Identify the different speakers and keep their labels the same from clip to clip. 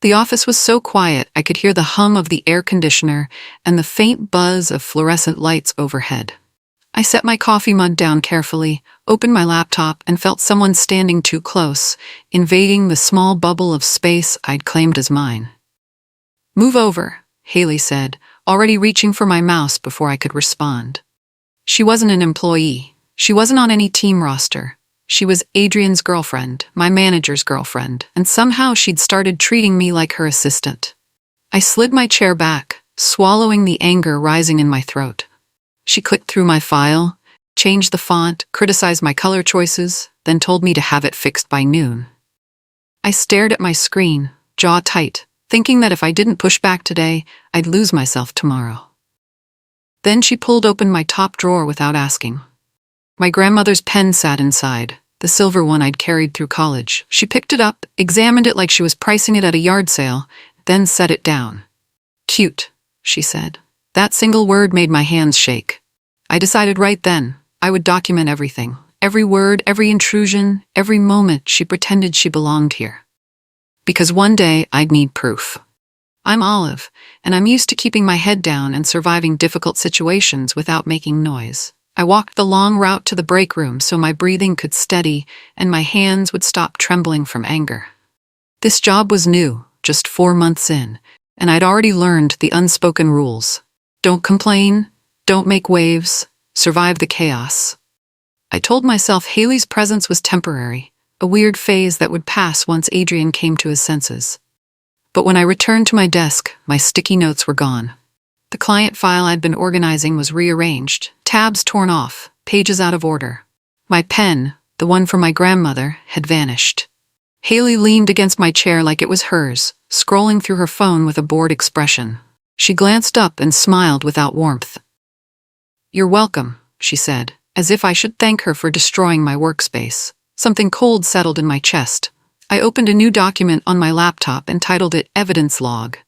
Speaker 1: The office was so quiet I could hear the hum of the air conditioner and the faint buzz of fluorescent lights overhead. I set my coffee mug down carefully, opened my laptop, and felt someone standing too close, invading the small bubble of space I'd claimed as mine. "Move over," Haley said, already reaching for my mouse before I could respond. She wasn't an employee. She wasn't on any team roster. She was Adrian's girlfriend, my manager's girlfriend, and somehow she'd started treating me like her assistant. I slid my chair back, swallowing the anger rising in my throat. She clicked through my file, changed the font, criticized my color choices, then told me to have it fixed by noon. I stared at my screen, jaw tight, thinking that if I didn't push back today, I'd lose myself tomorrow. Then she pulled open my top drawer without asking. My grandmother's pen sat inside, the silver one I'd carried through college. She picked it up, examined it like she was pricing it at a yard sale, then set it down. "Cute," she said. That single word made my hands shake. I decided right then I would document everything. Every word, every intrusion, every moment she pretended she belonged here. Because one day I'd need proof. I'm Olive, and I'm used to keeping my head down and surviving difficult situations without making noise. I walked the long route to the break room so my breathing could steady and my hands would stop trembling from anger. This job was new, just 4 months in, and I'd already learned the unspoken rules. Don't complain, don't make waves, survive the chaos. I told myself Haley's presence was temporary, a weird phase that would pass once Adrian came to his senses. But when I returned to my desk, my sticky notes were gone. The client file I'd been organizing was rearranged, tabs torn off, pages out of order. My pen, the one from my grandmother, had vanished. Haley leaned against my chair like it was hers, scrolling through her phone with a bored expression. She glanced up and smiled without warmth. "You're welcome," she said, as if I should thank her for destroying my workspace. Something cold settled in my chest. I opened a new document on my laptop and titled it Evidence Log.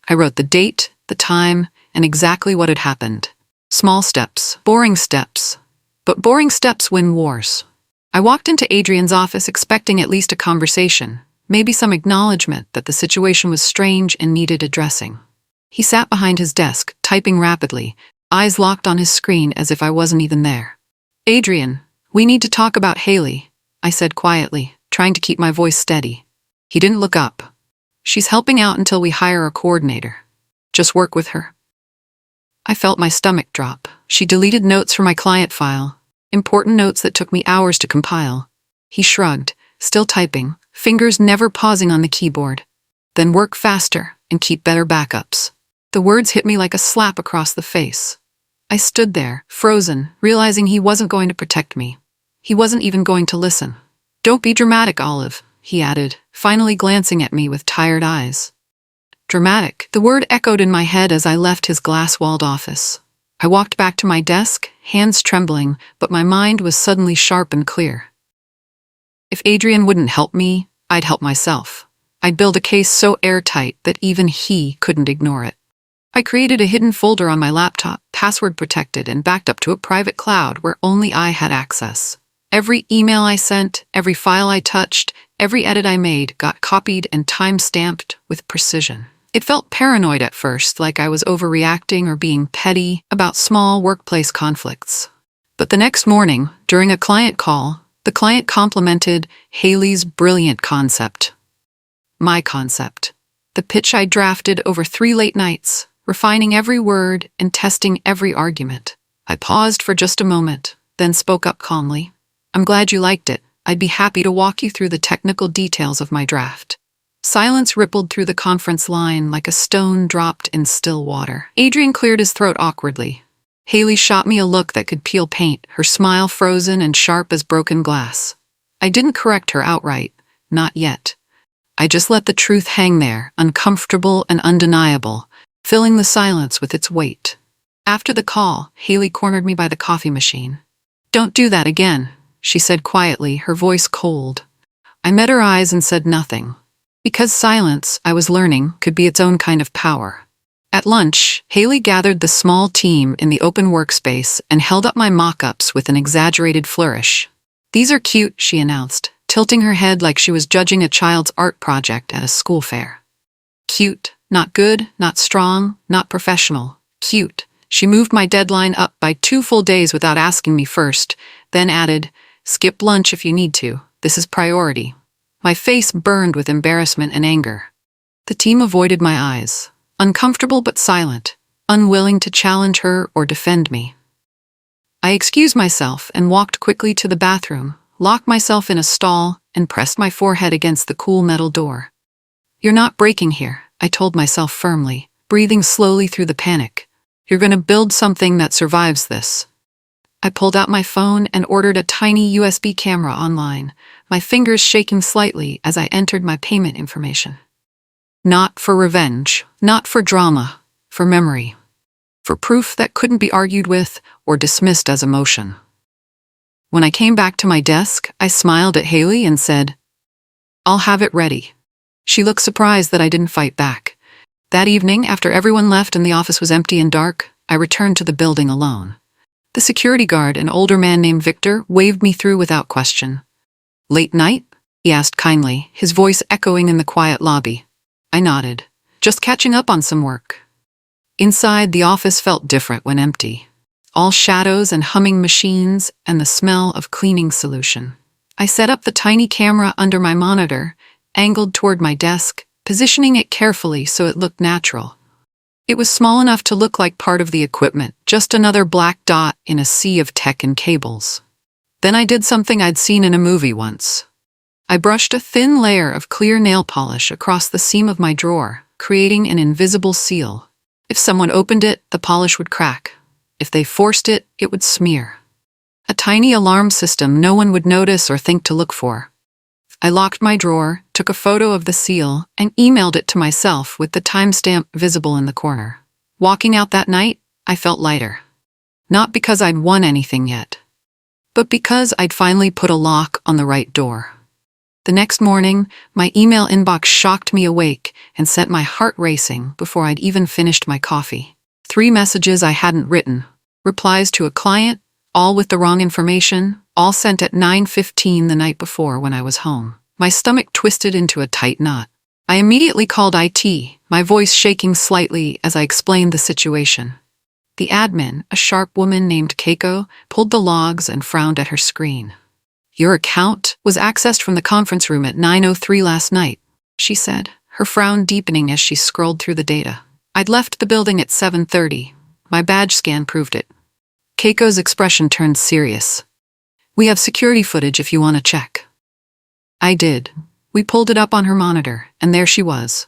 Speaker 1: I wrote the date, the time, and exactly what had happened. Small steps, but boring steps win wars. I walked into Adrian's office expecting at least a conversation, maybe some acknowledgement that the situation was strange and needed addressing. He sat behind his desk, typing rapidly, eyes locked on his screen as if I wasn't even there. "Adrian, we need to talk about Haley," I said quietly, trying to keep my voice steady. He didn't look up. "She's helping out until we hire a coordinator. Just work with her." I felt my stomach drop. She deleted notes from my client file, important notes that took me hours to compile. He shrugged, still typing, fingers never pausing on the keyboard. "Then work faster and keep better backups." The words hit me like a slap across the face. I stood there, frozen, realizing he wasn't going to protect me. He wasn't even going to listen. "Don't be dramatic, Olive," he added, finally glancing at me with tired eyes. Dramatic. The word echoed in my head as I left his glass-walled office. I walked back to my desk, hands trembling, but my mind was suddenly sharp and clear. If Adrian wouldn't help me, I'd help myself. I'd build a case so airtight that even he couldn't ignore it. I created a hidden folder on my laptop, password protected and backed up to a private cloud where only I had access. Every email I sent, every file I touched, every edit I made got copied and time-stamped with precision. It felt paranoid at first, like I was overreacting or being petty about small workplace conflicts. But the next morning, during a client call, the client complimented Haley's brilliant concept. My concept. The pitch I drafted over 3 late nights, refining every word and testing every argument. I paused for just a moment, then spoke up calmly. "I'm glad you liked it. I'd be happy to walk you through the technical details of my draft." Silence rippled through the conference line like a stone dropped in still water. Adrian cleared his throat awkwardly. Haley shot me a look that could peel paint, her smile frozen and sharp as broken glass. I didn't correct her outright, not yet. I just let the truth hang there, uncomfortable and undeniable, filling the silence with its weight. After the call, Haley cornered me by the coffee machine. "Don't do that again," she said quietly, her voice cold. I met her eyes and said nothing. Because silence, I was learning, could be its own kind of power. At lunch, Haley gathered the small team in the open workspace and held up my mock-ups with an exaggerated flourish. "These are cute," she announced, tilting her head like she was judging a child's art project at a school fair. Cute, not good, not strong, not professional. Cute. She moved my deadline up by 2 full days without asking me first, then added, "Skip lunch if you need to. This is priority." My face burned with embarrassment and anger. The team avoided my eyes, uncomfortable but silent, unwilling to challenge her or defend me. I excused myself and walked quickly to the bathroom, locked myself in a stall, and pressed my forehead against the cool metal door. "You're not breaking here," I told myself firmly, breathing slowly through the panic. "You're going to build something that survives this." I pulled out my phone and ordered a tiny USB camera online, my fingers shaking slightly as I entered my payment information. Not for revenge, not for drama, for memory. For proof that couldn't be argued with or dismissed as emotion. When I came back to my desk, I smiled at Haley and said, "I'll have it ready." She looked surprised that I didn't fight back. That evening, after everyone left and the office was empty and dark, I returned to the building alone. The security guard, an older man named Victor, waved me through without question. "Late night?" he asked kindly, his voice echoing in the quiet lobby. I nodded. "Just catching up on some work." Inside, the office felt different when empty. All shadows and humming machines and the smell of cleaning solution. I set up the tiny camera under my monitor, angled toward my desk, positioning it carefully so it looked natural. It was small enough to look like part of the equipment, just another black dot in a sea of tech and cables. Then I did something I'd seen in a movie once. I brushed a thin layer of clear nail polish across the seam of my drawer, creating an invisible seal. If someone opened it, the polish would crack. If they forced it, it would smear. A tiny alarm system no one would notice or think to look for. I locked my drawer, took a photo of the seal, and emailed it to myself with the timestamp visible in the corner. Walking out that night, I felt lighter. Not because I'd won anything yet, but because I'd finally put a lock on the right door. The next morning, my email inbox shocked me awake and sent my heart racing before I'd even finished my coffee. 3 messages I hadn't written, replies to a client, all with the wrong information, all sent at 9:15 the night before when I was home. My stomach twisted into a tight knot. I immediately called IT, my voice shaking slightly as I explained the situation. The admin, a sharp woman named Keiko, pulled the logs and frowned at her screen. "Your account was accessed from the conference room at 9:03 last night," she said, her frown deepening as she scrolled through the data. "I'd left the building at 7:30. My badge scan proved it." Keiko's expression turned serious. "We have security footage if you want to check." I did. We pulled it up on her monitor, and there she was.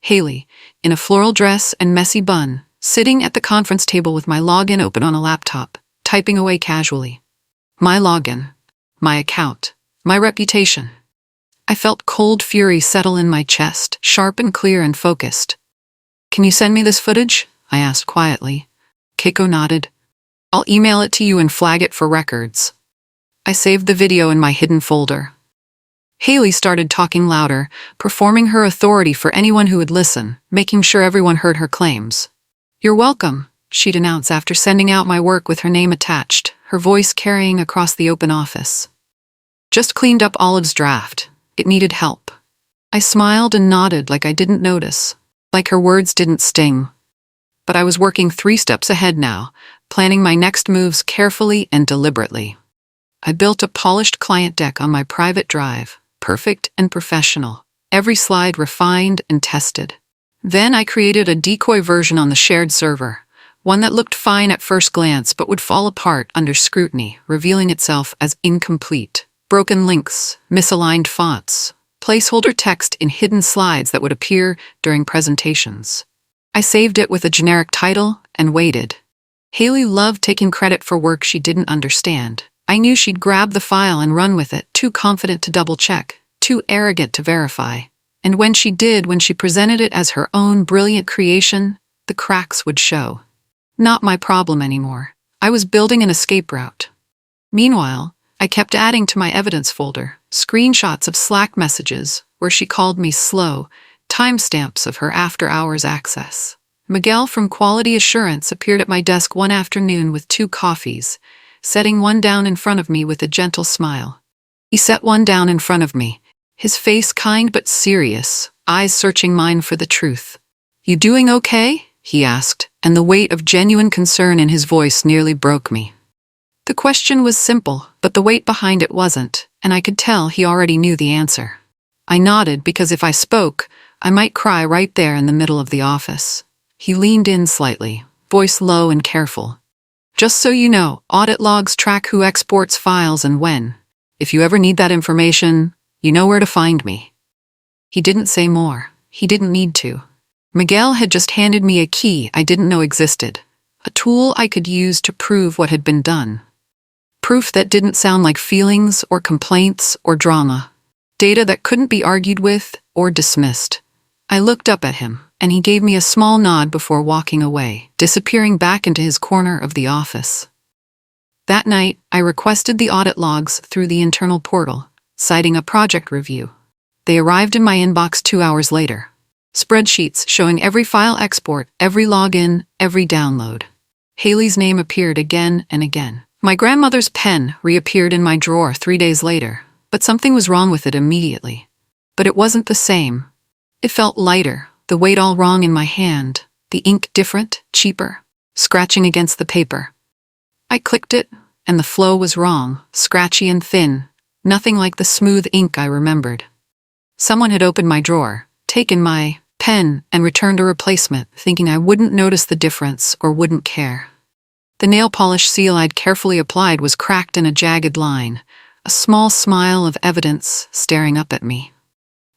Speaker 1: Haley, in a floral dress and messy bun, sitting at the conference table with my login open on a laptop, typing away casually. My login. My account. My reputation. I felt cold fury settle in my chest, sharp and clear and focused. "Can you send me this footage?" I asked quietly. Keiko nodded. "I'll email it to you and flag it for records." I saved the video in my hidden folder. Haley started talking louder, performing her authority for anyone who would listen, making sure everyone heard her claims. "You're welcome," she'd announce after sending out my work with her name attached, her voice carrying across the open office. "Just cleaned up Olive's draft. It needed help." I smiled and nodded like I didn't notice, like her words didn't sting. But I was working 3 steps ahead now, planning my next moves carefully and deliberately. I built a polished client deck on my private drive, perfect and professional, every slide refined and tested. Then I created a decoy version on the shared server, one that looked fine at first glance but would fall apart under scrutiny, revealing itself as incomplete. Broken links, misaligned fonts, placeholder text in hidden slides that would appear during presentations. I saved it with a generic title and waited. Haley loved taking credit for work she didn't understand. I knew she'd grab the file and run with it, too confident to double-check, too arrogant to verify. And when she did, when she presented it as her own brilliant creation, the cracks would show. Not my problem anymore. I was building an escape route. Meanwhile, I kept adding to my evidence folder, screenshots of Slack messages where she called me slow, timestamps of her after-hours access. Miguel from Quality Assurance appeared at my desk one afternoon with 2 coffees, setting one down in front of me with a gentle smile. He set one down in front of me, His face kind but serious, eyes searching mine for the truth. "You doing okay?" he asked, and the weight of genuine concern in his voice nearly broke me. The question was simple, but the weight behind it wasn't, and I could tell he already knew the answer. I nodded because if I spoke, I might cry right there in the middle of the office. He leaned in slightly, voice low and careful. "Just so you know, audit logs track who exports files and when. If you ever need that information, you know where to find me." He didn't say more. He didn't need to. Miguel had just handed me a key I didn't know existed, a tool I could use to prove what had been done. Proof that didn't sound like feelings or complaints or drama. Data that couldn't be argued with or dismissed. I looked up at him, and he gave me a small nod before walking away, disappearing back into his corner of the office. That night, I requested the audit logs through the internal portal, citing a project review. They arrived in my inbox 2 hours later. Spreadsheets showing every file export, every login, every download. Haley's name appeared again and again. My grandmother's pen reappeared in my drawer 3 days later, but something was wrong with it immediately. But it wasn't the same. It felt lighter, the weight all wrong in my hand, the ink different, cheaper, scratching against the paper. I clicked it, and the flow was wrong, scratchy and thin, nothing like the smooth ink I remembered. Someone had opened my drawer, taken my pen, and returned a replacement, thinking I wouldn't notice the difference or wouldn't care. The nail polish seal I'd carefully applied was cracked in a jagged line, a small smile of evidence staring up at me.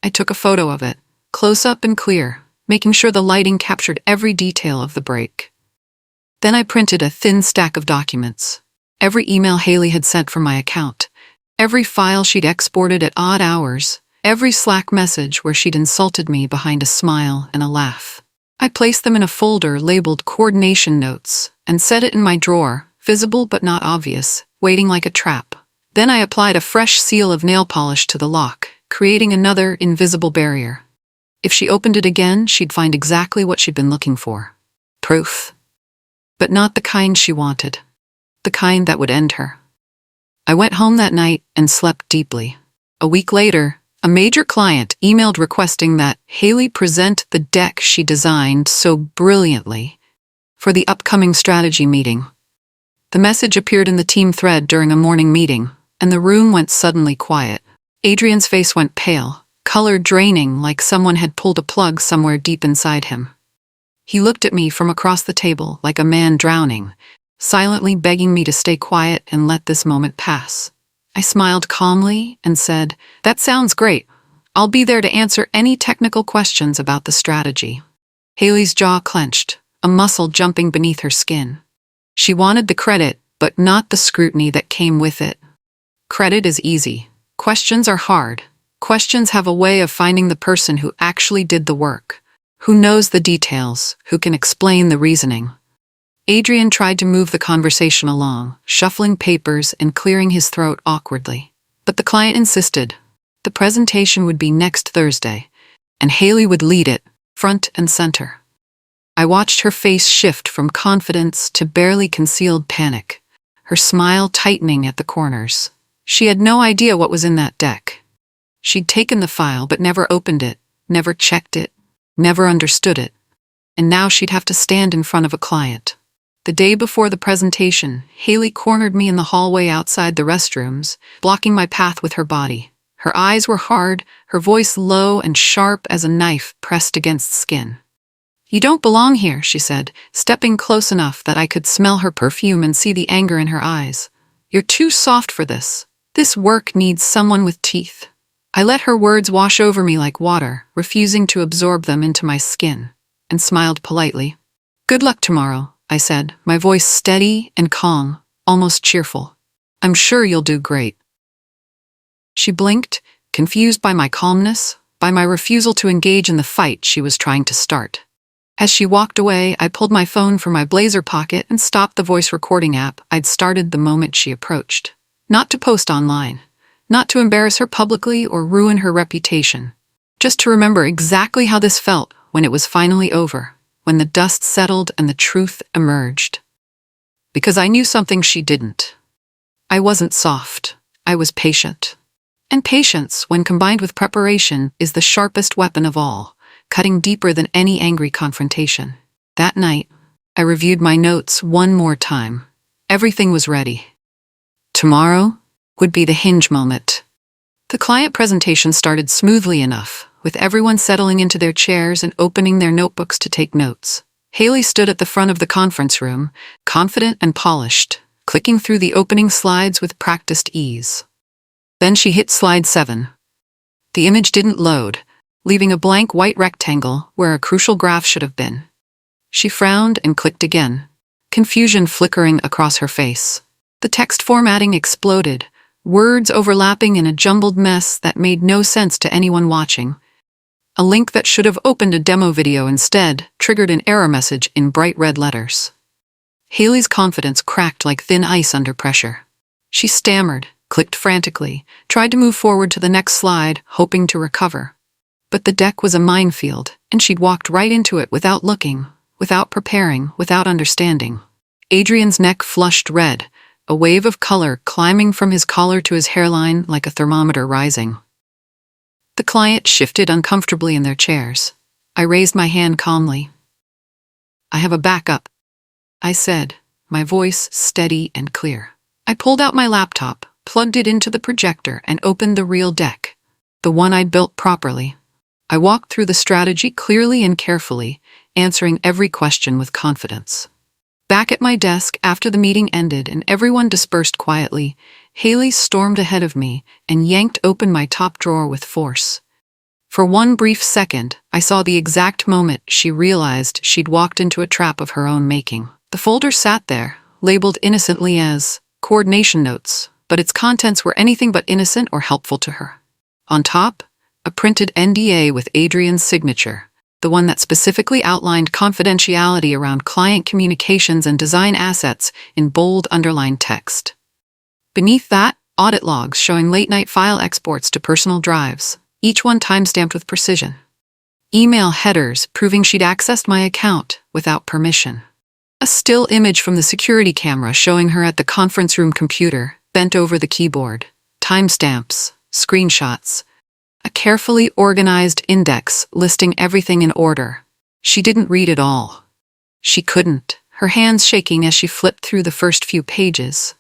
Speaker 1: I took a photo of it, close up and clear, making sure the lighting captured every detail of the break. Then I printed a thin stack of documents. Every email Haley had sent from my account, every file she'd exported at odd hours, every Slack message where she'd insulted me behind a smile and a laugh. I placed them in a folder labeled Coordination Notes and set it in my drawer, visible but not obvious, waiting like a trap. Then I applied a fresh seal of nail polish to the lock, creating another invisible barrier. If she opened it again, she'd find exactly what she'd been looking for. Proof. But not the kind she wanted. The kind that would end her. I went home that night and slept deeply. A week later, a major client emailed requesting that Haley present the deck she designed so brilliantly for the upcoming strategy meeting. The message appeared in the team thread during a morning meeting, and the room went suddenly quiet. Adrian's face went pale, color draining like someone had pulled a plug somewhere deep inside him. He looked at me from across the table like a man drowning, silently begging me to stay quiet and let this moment pass. I smiled calmly and said, "That sounds great. I'll be there to answer any technical questions about the strategy." Haley's jaw clenched, a muscle jumping beneath her skin. She wanted the credit, but not the scrutiny that came with it. Credit is easy. Questions are hard. Questions have a way of finding the person who actually did the work, who knows the details, who can explain the reasoning. Adrian tried to move the conversation along, shuffling papers and clearing his throat awkwardly. But the client insisted. The presentation would be next Thursday, and Haley would lead it, front and center. I watched her face shift from confidence to barely concealed panic, her smile tightening at the corners. She had no idea what was in that deck. She'd taken the file but never opened it, never checked it, never understood it. And now she'd have to stand in front of a client. The day before the presentation, Haley cornered me in the hallway outside the restrooms, blocking my path with her body. Her eyes were hard, her voice low and sharp as a knife pressed against skin. "You don't belong here," she said, stepping close enough that I could smell her perfume and see the anger in her eyes. "You're too soft for this. This work needs someone with teeth." I let her words wash over me like water, refusing to absorb them into my skin, and smiled politely. "Good luck tomorrow," I said, my voice steady and calm, almost cheerful. "I'm sure you'll do great." She blinked, confused by my calmness, by my refusal to engage in the fight she was trying to start. As she walked away, I pulled my phone from my blazer pocket and stopped the voice recording app I'd started the moment she approached. Not to post online, not to embarrass her publicly or ruin her reputation, just to remember exactly how this felt when it was finally over, when the dust settled and the truth emerged. Because I knew something she didn't. I wasn't soft. I was patient. And patience, when combined with preparation, is the sharpest weapon of all, cutting deeper than any angry confrontation. That night, I reviewed my notes one more time. Everything was ready. Tomorrow would be the hinge moment. The client presentation started smoothly enough, with everyone settling into their chairs and opening their notebooks to take notes. Haley stood at the front of the conference room, confident and polished, clicking through the opening slides with practiced ease. Then she hit slide 7. The image didn't load, leaving a blank white rectangle where a crucial graph should have been. She frowned and clicked again, confusion flickering across her face. The text formatting exploded, words overlapping in a jumbled mess that made no sense to anyone watching. A link that should have opened a demo video instead triggered an error message in bright red letters. Haley's confidence cracked like thin ice under pressure. She stammered, clicked frantically, tried to move forward to the next slide, hoping to recover. But the deck was a minefield, and she'd walked right into it without looking, without preparing, without understanding. Adrian's neck flushed red, a wave of color climbing from his collar to his hairline like a thermometer rising. The client shifted uncomfortably in their chairs. I raised my hand calmly. "I have a backup," I said, my voice steady and clear. I pulled out my laptop, plugged it into the projector, and opened the real deck, the one I'd built properly. I walked through the strategy clearly and carefully, answering every question with confidence. Back at my desk after the meeting ended and everyone dispersed quietly, Haley stormed ahead of me and yanked open my top drawer with force. For one brief second, I saw the exact moment she realized she'd walked into a trap of her own making. The folder sat there, labeled innocently as coordination notes, but its contents were anything but innocent or helpful to her. On top, a printed NDA with Adrian's signature, the one that specifically outlined confidentiality around client communications and design assets in bold underlined text. Beneath that, audit logs showing late-night file exports to personal drives, each one timestamped with precision. Email headers proving she'd accessed my account without permission. A still image from the security camera showing her at the conference room computer, bent over the keyboard. Timestamps, screenshots. A carefully organized index listing everything in order. She didn't read it all. She couldn't, her hands shaking as she flipped through the first few pages.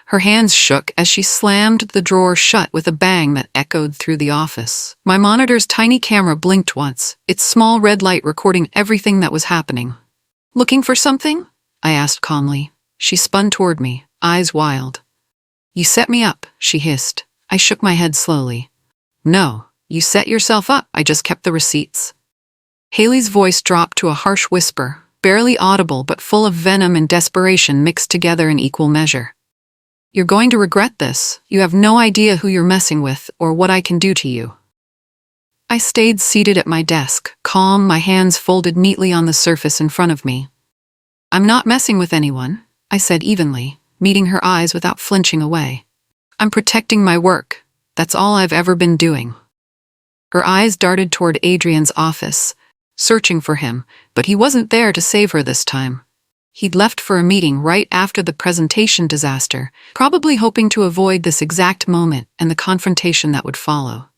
Speaker 1: Her hands shook as she slammed the drawer shut with a bang that echoed through the office. My monitor's tiny camera blinked once, its small red light recording everything that was happening. "Looking for something?" I asked calmly. She spun toward me, eyes wild. "You set me up," she hissed. I shook my head slowly. "No, you set yourself up. I just kept the receipts." Haley's voice dropped to a harsh whisper, barely audible but full of venom and desperation mixed together in equal measure. "You're going to regret this. You have no idea who you're messing with or what I can do to you." I stayed seated at my desk, calm, my hands folded neatly on the surface in front of me. "I'm not messing with anyone," I said evenly, meeting her eyes without flinching away. "I'm protecting my work. That's all I've ever been doing." Her eyes darted toward Adrian's office, searching for him, but he wasn't there to save her this time. He'd left for a meeting right after the presentation disaster, probably hoping to avoid this exact moment and the confrontation that would follow.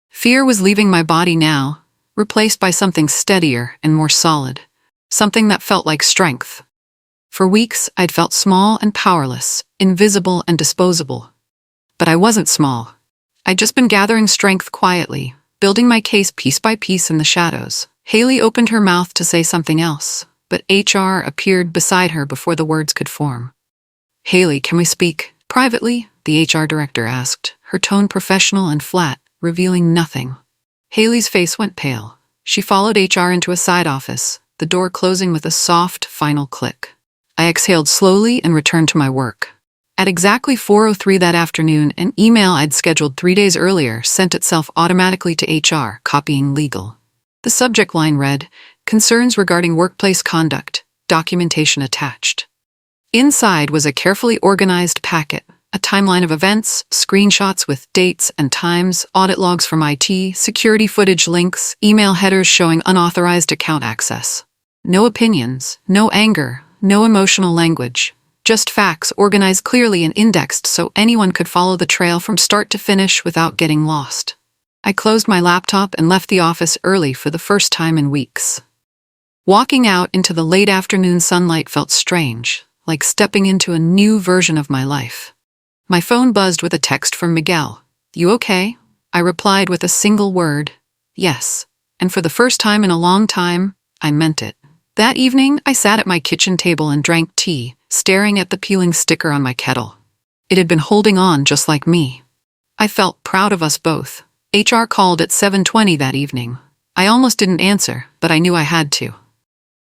Speaker 1: Fear was leaving my body now, replaced by something steadier and more solid, something that felt like strength. For weeks, I'd felt small and powerless, invisible and disposable. But I wasn't small. I'd just been gathering strength quietly, building my case piece by piece in the shadows. Haley opened her mouth to say something else, but HR appeared beside her before the words could form. "Haley, can we speak privately?" the HR director asked, her tone professional and flat, revealing nothing. Haley's face went pale. She followed HR into a side office, the door closing with a soft, final click. I exhaled slowly and returned to my work. At exactly 4:03 that afternoon, an email I'd scheduled 3 days earlier sent itself automatically to HR, copying legal. The subject line read, "Concerns regarding workplace conduct, documentation attached." Inside was a carefully organized packet, a timeline of events, screenshots with dates and times, audit logs from IT, security footage links, email headers showing unauthorized account access. No opinions, no anger, no emotional language, Just facts organized clearly and indexed so anyone could follow the trail from start to finish without getting lost. I closed my laptop and left the office early for the first time in weeks. Walking out into the late afternoon sunlight felt strange, like stepping into a new version of my life. My phone buzzed with a text from Miguel. "You okay?" I replied with a single word, "Yes." And for the first time in a long time, I meant it. That evening, I sat at my kitchen table and drank tea, staring at the peeling sticker on my kettle. It had been holding on just like me. I felt proud of us both. HR called at 7:20 that evening. I almost didn't answer, but I knew I had to.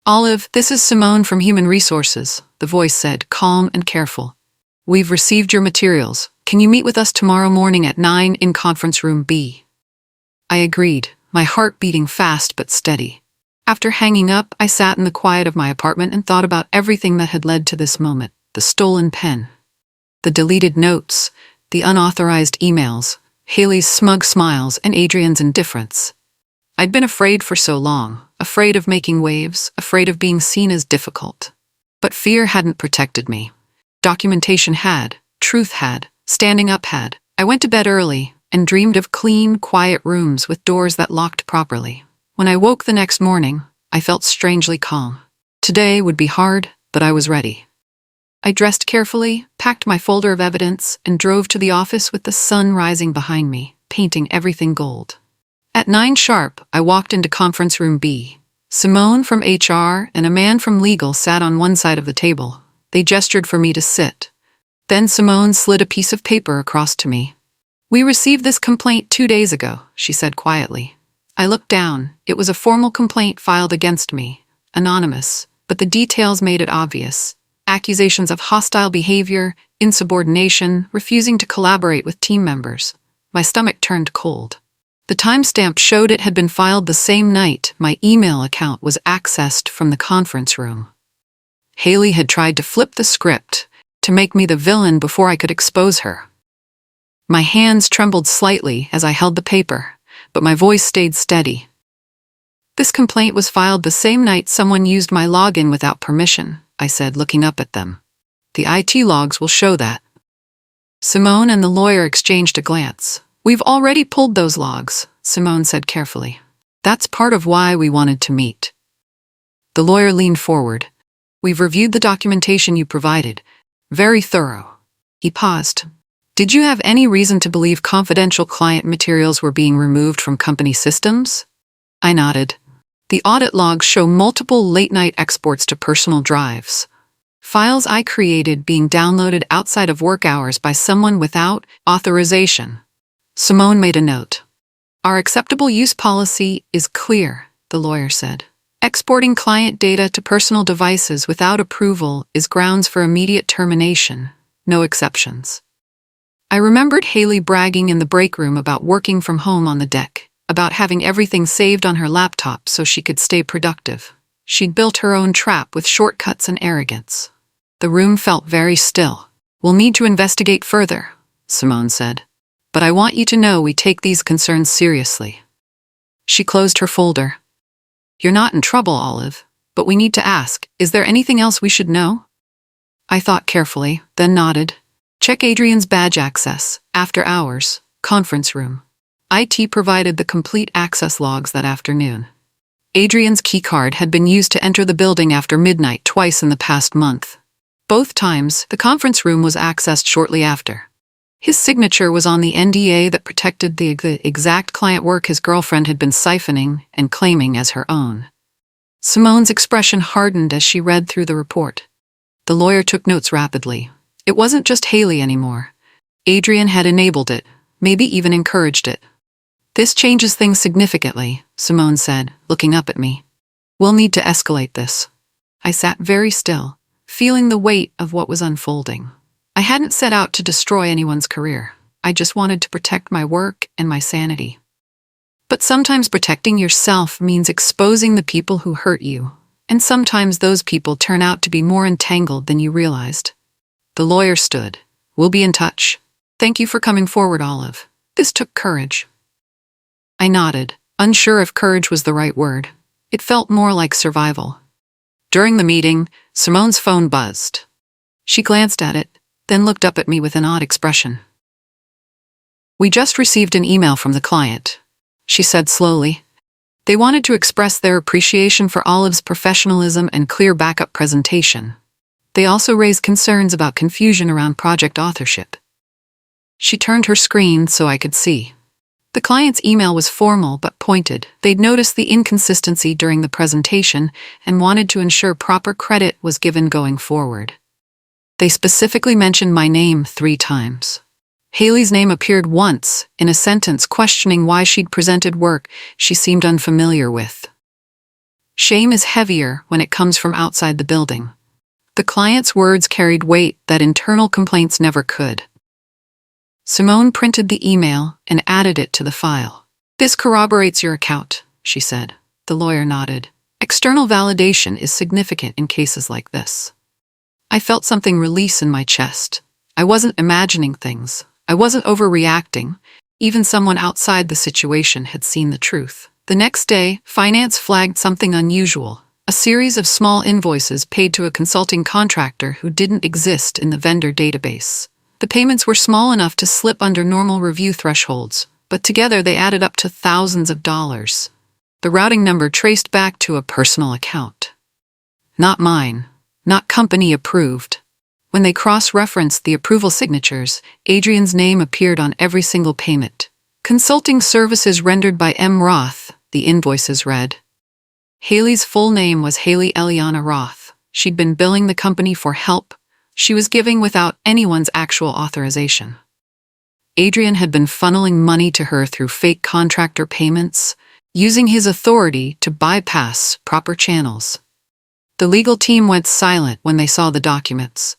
Speaker 1: "Olive, this is Simone from Human Resources," the voice said, calm and careful. "We've received your materials. Can you meet with us tomorrow morning at 9 in conference room B?" I agreed, my heart beating fast but steady. After hanging up, I sat in the quiet of my apartment and thought about everything that had led to this moment. The stolen pen, the deleted notes, the unauthorized emails, Haley's smug smiles, and Adrian's indifference. I'd been afraid for so long, afraid of making waves, afraid of being seen as difficult. But fear hadn't protected me. Documentation had, truth had, standing up had. I went to bed early and dreamed of clean, quiet rooms with doors that locked properly. When I woke the next morning, I felt strangely calm. Today would be hard, but I was ready. I dressed carefully, packed my folder of evidence, and drove to the office with the sun rising behind me, painting everything gold. At 9 sharp, I walked into conference room B. Simone from HR and a man from legal sat on one side of the table. They gestured for me to sit. Then Simone slid a piece of paper across to me. "We received this complaint 2 days ago," she said quietly. I looked down. It was a formal complaint filed against me, anonymous, but the details made it obvious. Accusations of hostile behavior, insubordination, refusing to collaborate with team members. My stomach turned cold. The timestamp showed it had been filed the same night my email account was accessed from the conference room. Haley had tried to flip the script, to make me the villain before I could expose her. My hands trembled slightly as I held the paper, but my voice stayed steady. "This complaint was filed the same night someone used my login without permission," I said, looking up at them. "The IT logs will show that." Simone and the lawyer exchanged a glance. "We've already pulled those logs," Simone said carefully. "That's part of why we wanted to meet." The lawyer leaned forward. "We've reviewed the documentation you provided. Very thorough." He paused. "Did you have any reason to believe confidential client materials were being removed from company systems?" I nodded. "The audit logs show multiple late-night exports to personal drives. Files I created being downloaded outside of work hours by someone without authorization." Simone made a note. "Our acceptable use policy is clear," the lawyer said. "Exporting client data to personal devices without approval is grounds for immediate termination, no exceptions." I remembered Haley bragging in the break room about working from home on the deck, about having everything saved on her laptop so she could stay productive. She'd built her own trap with shortcuts and arrogance. The room felt very still. "We'll need to investigate further," Simone said. "But I want you to know we take these concerns seriously." She closed her folder. "You're not in trouble, Olive, but we need to ask, is there anything else we should know?" I thought carefully, then nodded. "Check Adrian's badge access, after hours, conference room." IT provided the complete access logs that afternoon. Adrian's keycard had been used to enter the building after midnight twice in the past month. Both times, the conference room was accessed shortly after. His signature was on the NDA that protected the exact client work his girlfriend had been siphoning and claiming as her own. Simone's expression hardened as she read through the report. The lawyer took notes rapidly. It wasn't just Haley anymore. Adrian had enabled it, maybe even encouraged it. "This changes things significantly," Simone said, looking up at me. "We'll need to escalate this." I sat very still, feeling the weight of what was unfolding. I hadn't set out to destroy anyone's career. I just wanted to protect my work and my sanity. But sometimes protecting yourself means exposing the people who hurt you, and sometimes those people turn out to be more entangled than you realized. The lawyer stood. "We'll be in touch. Thank you for coming forward, Olive. This took courage." I nodded, unsure if courage was the right word. It felt more like survival. During the meeting, Simone's phone buzzed. She glanced at it, then looked up at me with an odd expression. "We just received an email from the client," she said slowly. "They wanted to express their appreciation for Olive's professionalism and clear backup presentation. They also raised concerns about confusion around project authorship." She turned her screen so I could see. The client's email was formal but pointed. They'd noticed the inconsistency during the presentation and wanted to ensure proper credit was given going forward. They specifically mentioned my name 3 times. Haley's name appeared once, in a sentence questioning why she'd presented work she seemed unfamiliar with. Shame is heavier when it comes from outside the building. The client's words carried weight that internal complaints never could. Simone printed the email and added it to the file. "This corroborates your account," she said. The lawyer nodded. "External validation is significant in cases like this." I felt something release in my chest. I wasn't imagining things. I wasn't overreacting. Even someone outside the situation had seen the truth. The next day, finance flagged something unusual. A series of small invoices paid to a consulting contractor who didn't exist in the vendor database. The payments were small enough to slip under normal review thresholds, but together they added up to thousands of dollars. The routing number traced back to a personal account. Not mine. Not company approved. When they cross-referenced the approval signatures, Adrian's name appeared on every single payment. "Consulting services rendered by M. Roth," the invoices read. Haley's full name was Haley Eliana Roth. She'd been billing the company for help she was giving without anyone's actual authorization. Adrian had been funneling money to her through fake contractor payments, using his authority to bypass proper channels. The legal team went silent when they saw the documents.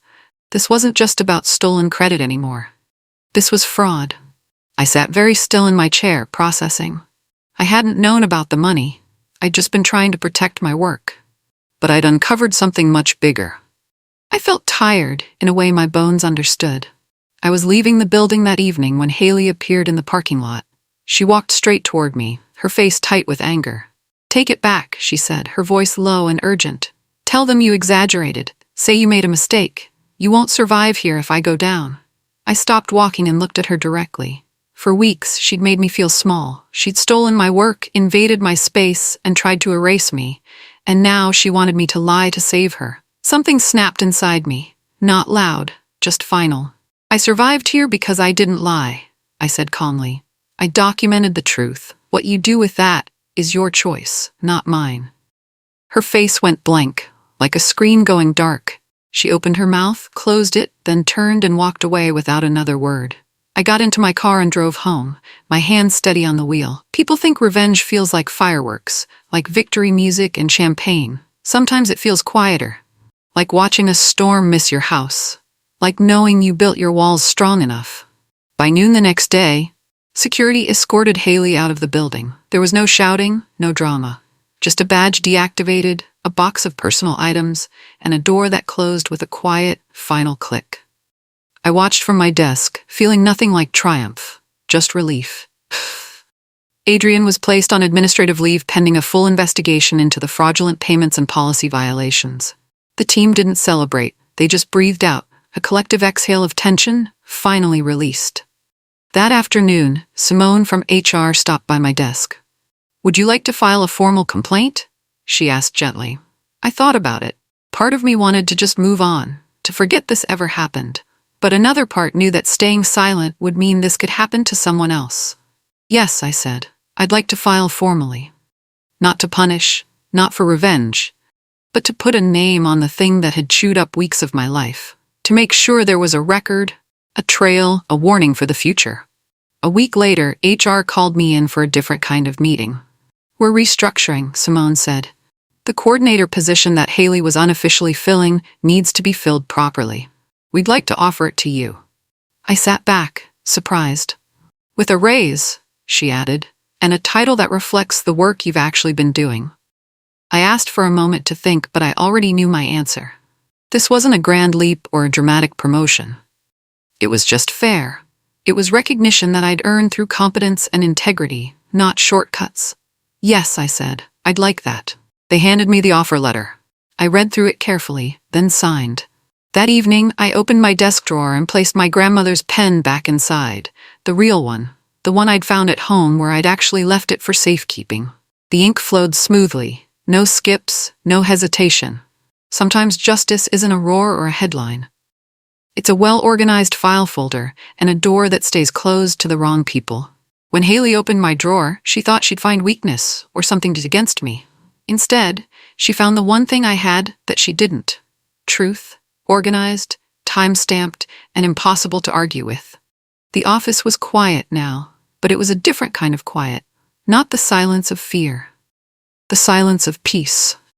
Speaker 1: This wasn't just about stolen credit anymore. This was fraud. I sat very still in my chair, processing. I hadn't known about the money. I'd just been trying to protect my work. But I'd uncovered something much bigger. I felt tired in a way my bones understood. I was leaving the building that evening when Haley appeared in the parking lot. She walked straight toward me, her face tight with anger. "Take it back," she said, her voice low and urgent. "Tell them you exaggerated. Say you made a mistake. You won't survive here if I go down." I stopped walking and looked at her directly. For weeks, she'd made me feel small. She'd stolen my work, invaded my space, and tried to erase me. And now she wanted me to lie to save her. Something snapped inside me. Not loud, just final. "I survived here because I didn't lie," I said calmly. "I documented the truth. What you do with that is your choice, not mine." Her face went blank, like a screen going dark. She opened her mouth, closed it, then turned and walked away without another word. I got into my car and drove home, my hands steady on the wheel. People think revenge feels like fireworks, like victory music and champagne. Sometimes it feels quieter, like watching a storm miss your house, like knowing you built your walls strong enough. By noon the next day, security escorted Haley out of the building. There was no shouting, no drama. Just a badge deactivated, a box of personal items, and a door that closed with a quiet, final click. I watched from my desk, feeling nothing like triumph, just relief. Adrian was placed on administrative leave pending a full investigation into the fraudulent payments and policy violations. The team didn't celebrate, they just breathed out, a collective exhale of tension, finally released. That afternoon, Simone from HR stopped by my desk. "Would you like to file a formal complaint?" she asked gently. I thought about it. Part of me wanted to just move on, to forget this ever happened. But another part knew that staying silent would mean this could happen to someone else. "Yes," I said. "I'd like to file formally. Not to punish, not for revenge, but to put a name on the thing that had chewed up weeks of my life. To make sure there was a record, a trail, a warning for the future." A week later, HR called me in for a different kind of meeting. "We're restructuring," Simone said. "The coordinator position that Haley was unofficially filling needs to be filled properly. We'd like to offer it to you." I sat back, surprised. "With a raise," she added, "and a title that reflects the work you've actually been doing." I asked for a moment to think, but I already knew my answer. This wasn't a grand leap or a dramatic promotion. It was just fair. It was recognition that I'd earned through competence and integrity, not shortcuts. "Yes," I said, "I'd like that." They handed me the offer letter. I read through it carefully, then signed. That evening, I opened my desk drawer and placed my grandmother's pen back inside, the real one, the one I'd found at home where I'd actually left it for safekeeping. The ink flowed smoothly, no skips, no hesitation. Sometimes justice isn't a roar or a headline. It's a well-organized file folder and a door that stays closed to the wrong people. When Haley opened my drawer, she thought she'd find weakness or something against me. Instead, she found the one thing I had that she didn't: truth, organized, time-stamped, and impossible to argue with. The office was quiet now, but it was a different kind of quiet, not the silence of fear, the silence of peace.